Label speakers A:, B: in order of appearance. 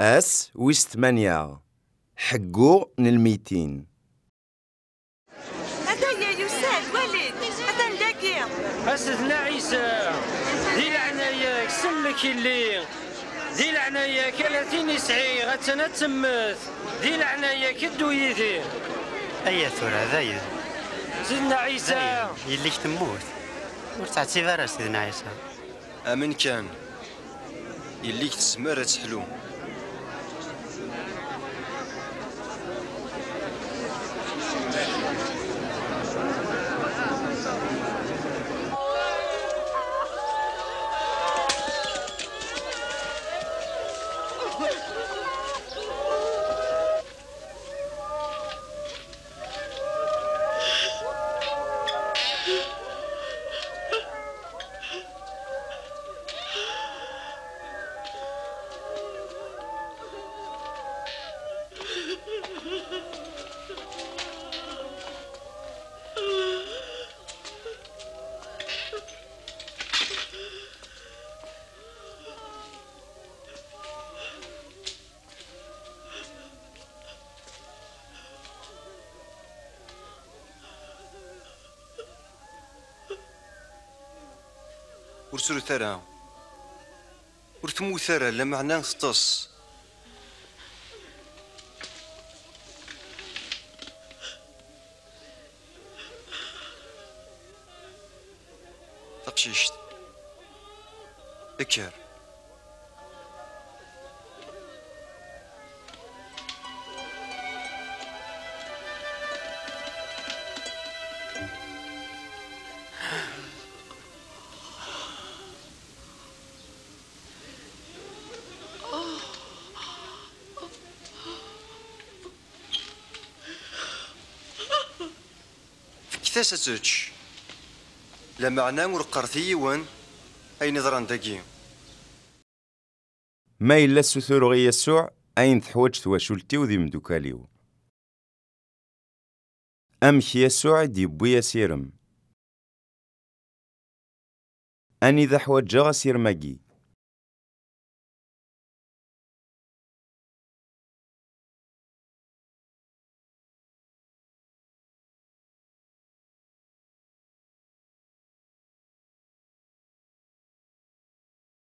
A: أس ويس 8 حقو نل200.
B: هدايا يساد وليد هذا نداكي
C: أسدنا عيسى دي لعناياك سمك اللي دي لعناياك 30 يسعي غتنا تمت دي لعناياك الدو يدي
D: أيا ثورة ذايد
C: سيدنا عيسى
D: يليك تموت ورتعتي فارا سيدنا عيسى
E: أمن كان يليك تزمر تحلو ورسلو ترى ورتمو ثرى لا معناه تطص تقشيشت اكر كيفاش تسوتش لا معناه ورقرتي وين اين ضران داكي
A: ما إلا السثور غي يسوع أين تحوج تواشلتي وذي مدوكاليو. أمك يسوع دي بويا سيرم أني ذا حواجا غسير ماجي